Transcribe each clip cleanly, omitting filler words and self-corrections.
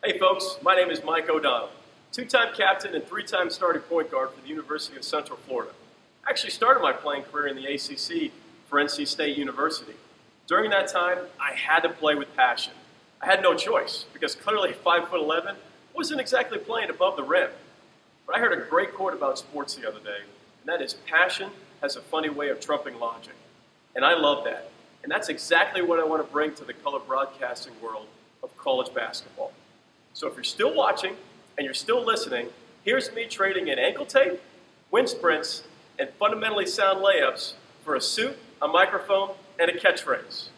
Hey folks, my name is Mike O'Donnell, two-time captain and three-time starting point guard for the University of Central Florida. I actually started my playing career in the ACC for NC State University. During that time, I had to play with passion. I had no choice because clearly 5'11" wasn't exactly playing above the rim. But I heard a great quote about sports the other day, and that is passion has a funny way of trumping logic. And I love that. And that's exactly what I want to bring to the color broadcasting world of college basketball. So if you're still watching and you're still listening, here's me trading in ankle tape, wind sprints, and fundamentally sound layups for a suit, a microphone, and a catchphrase.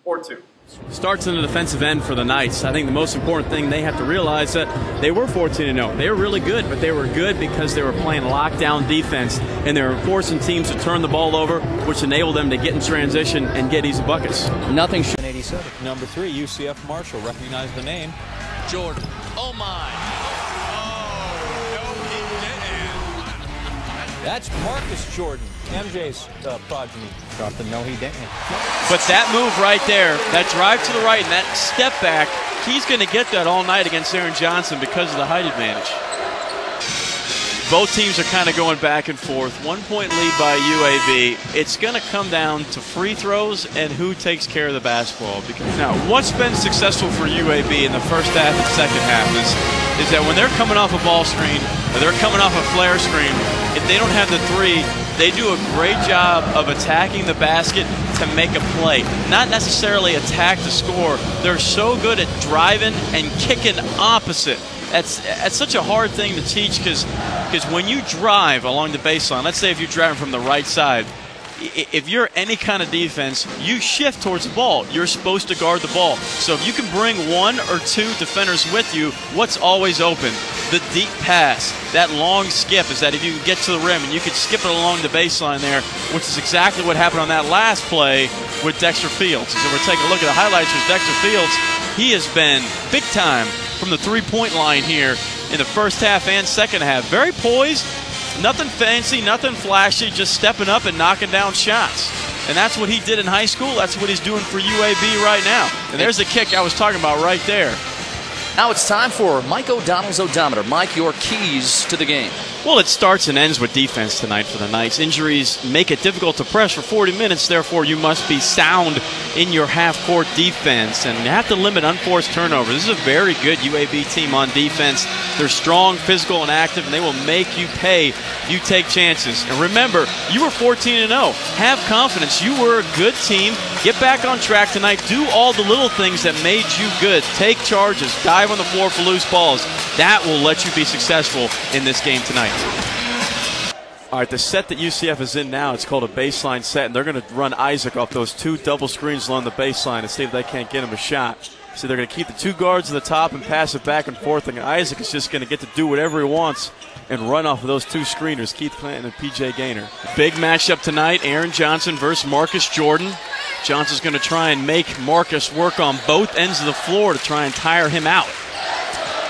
Or two. Starts in the defensive end for the Knights. I think the most important thing they have to realize that they were 14-0. They were really good, but they were good because they were playing lockdown defense, and they were forcing teams to turn the ball over, which enabled them to get in transition and get easy buckets. Nothing. 87. Number 3, UCF Marshall. Recognize the name. Jordan. Oh, my. That's Marcus Jordan, MJ's progeny. Dropped the no, he didn't. But that move right there, that drive to the right and that step back, he's going to get that all night against Aaron Johnson because of the height advantage. Both teams are kind of going back and forth. 1 point lead by UAB. It's going to come down to free throws and who takes care of the basketball. Now, what's been successful for UAB in the first half and second half is that when they're coming off a ball screen or they're coming off a flare screen, if they don't have the three, they do a great job of attacking the basket to make a play. Not necessarily attack to score. They're so good at driving and kicking opposite. That's such a hard thing to teach because when you drive along the baseline, let's say if you're driving from the right side, if you're any kind of defense, you shift towards the ball. You're supposed to guard the ball. So if you can bring one or two defenders with you, what's always open? The deep pass, that long skip is that if you can get to the rim and you can skip it along the baseline there, which is exactly what happened on that last play with Dexter Fields. So we're taking a look at the highlights with Dexter Fields. He has been big time from the three-point line here in the first half and second half. Very poised. Nothing fancy, nothing flashy, just stepping up and knocking down shots. And that's what he did in high school. That's what he's doing for UAB right now. And there's the kick I was talking about right there. Now it's time for Mike O'Donnell's Odometer. Mike, your keys to the game. Well, it starts and ends with defense tonight for the Knights. Injuries make it difficult to press for 40 minutes. Therefore, you must be sound in your half-court defense. And you have to limit unforced turnovers. This is a very good UAB team on defense. They're strong, physical, and active, and they will make you pay. You take chances. And remember, you were 14-0. Have confidence. You were a good team. Get back on track tonight. Do all the little things that made you good. Take charges. Dive on the floor for loose balls. That will let you be successful in this game tonight. All right, the set that UCF is in now, it's called a baseline set, and they're going to run Isaac off those two double screens along the baseline and see if they can't get him a shot. So they're going to keep the two guards at the top and pass it back and forth, and Isaac is just going to get to do whatever he wants and run off of those two screeners, Keith Clanton and P.J. Gaynor. Big matchup tonight, Aaron Johnson versus Marcus Jordan. Johnson's going to try and make Marcus work on both ends of the floor to try and tire him out.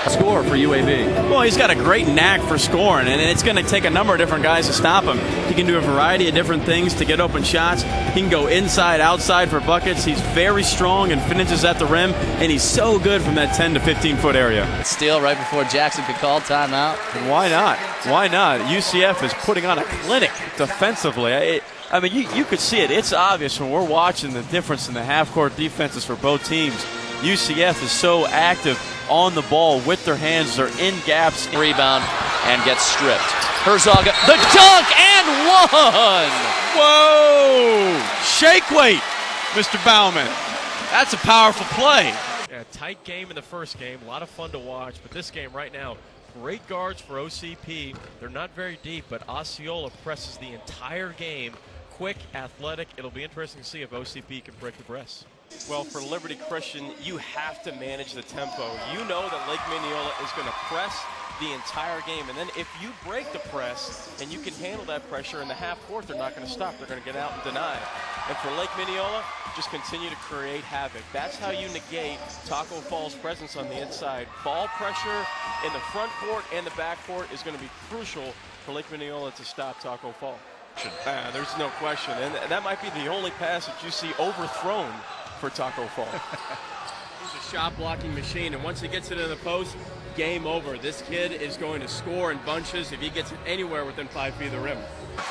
Score for UAB. Well, he's got a great knack for scoring, and it's going to take a number of different guys to stop him. He can do a variety of different things to get open shots. He can go inside, outside for buckets. He's very strong and finishes at the rim, and he's so good from that 10 to 15-foot area. Steal right before Jackson could call timeout. And why not? Why not? UCF is putting on a clinic defensively. I mean, you could see it. It's obvious when we're watching the difference in the half-court defenses for both teams. UCF is so active on the ball with their hands. They're in gaps. Rebound and gets stripped. Herzog, the dunk, and one! Whoa! Shake weight, Mr. Bauman. That's a powerful play. Yeah, tight game in the first game. A lot of fun to watch. But this game right now, great guards for OCP. They're not very deep, but Osceola presses the entire game. Quick, athletic. It'll be interesting to see if OCP can break the press. Well, for Liberty Christian, you have to manage the tempo. You know that Lake Mineola is going to press the entire game. And then if you break the press and you can handle that pressure in the half court, they're not going to stop. They're going to get out and deny. And for Lake Mineola, just continue to create havoc. That's how you negate Taco Fall's presence on the inside. Ball pressure in the front court and the back court is going to be crucial for Lake Mineola to stop Taco Fall. There's no question. And that might be the only pass that you see overthrown for Taco Fall. shot blocking machine, and once he gets it in the post, game over. This kid is going to score in bunches if he gets it anywhere within 5 feet of the rim.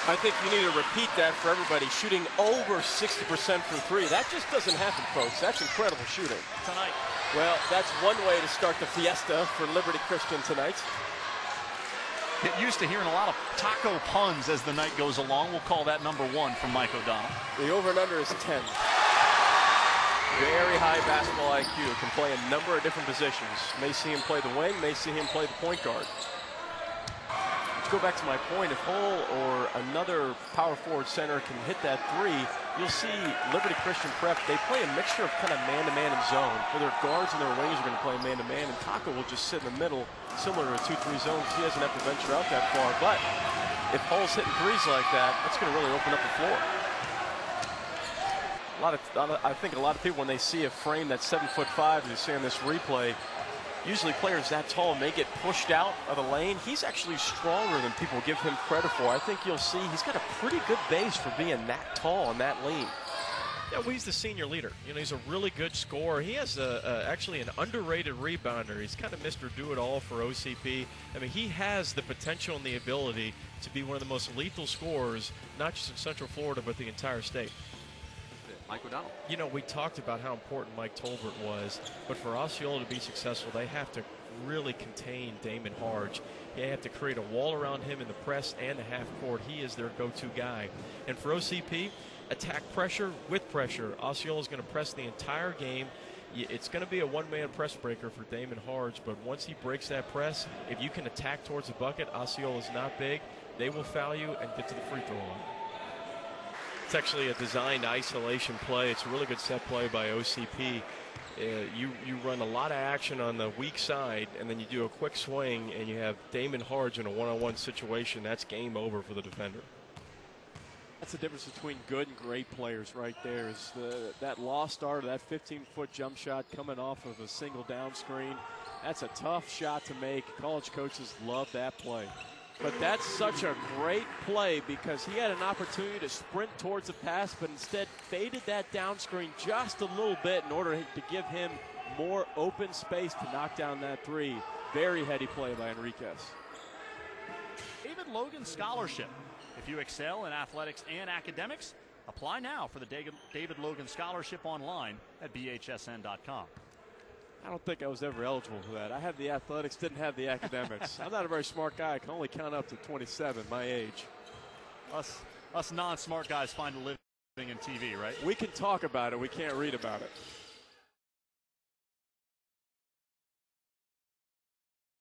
I think you need to repeat that for everybody. Shooting over 60% from three. That just doesn't happen, folks. That's incredible shooting. Tonight. Well, that's one way to start the fiesta for Liberty Christian tonight. Get used to hearing a lot of taco puns as the night goes along. We'll call that number 1 from Mike O'Donnell. The over and under is 10. Very high basketball IQ. Can play a number of different positions. May see him play the wing, may see him play the point guard. To go back to my point, if Hull or another power forward center can hit that three, you'll see Liberty Christian Prep, they play a mixture of kind of man-to-man and zone, where their guards and their wings are going to play man-to-man, and Taco will just sit in the middle, similar to a 2-3 zone. He doesn't have to venture out that far, but if Hull's hitting threes like that, that's going to really open up the floor. I think a lot of people, when they see a frame that's 7'5", you see on this replay, usually players that tall may get pushed out of the lane. He's actually stronger than people give him credit for. I think you'll see he's got a pretty good base for being that tall and that lean. Yeah, well, he's the senior leader. You know, he's a really good scorer. He has actually an underrated rebounder. He's kind of Mr. Do-It-All for OCP. I mean, he has the potential and the ability to be one of the most lethal scorers, not just in Central Florida, but the entire state. Mike O'Donnell. You know, we talked about how important Mike Tolbert was, but for Osceola to be successful, they have to really contain Damon Harge. They have to create a wall around him in the press and the half court. He is their go-to guy. And for OCP, attack pressure with pressure. Osceola is going to press the entire game. It's going to be a one-man press breaker for Damon Harge, but once he breaks that press, if you can attack towards the bucket, Osceola is not big. They will foul you and get to the free throw line. It's actually a designed isolation play. It's a really good set play by OCP. You run a lot of action on the weak side, and then you do a quick swing, and you have Damon Harge in a one-on-one situation. That's game over for the defender. That's the difference between good and great players right there. Is that lost start, that 15-foot jump shot coming off of a single down screen. That's a tough shot to make. College coaches love that play. But that's such a great play because he had an opportunity to sprint towards the pass, but instead faded that down screen just a little bit in order to give him more open space to knock down that three. Very heady play by Enriquez. David Logan Scholarship. If you excel in athletics and academics, apply now for the David Logan Scholarship online at bhsn.com. I don't think I was ever eligible for that. I had the athletics, didn't have the academics. I'm not a very smart guy. I can only count up to 27, my age. Us non-smart guys find a living in TV, right? We can talk about it. We can't read about it.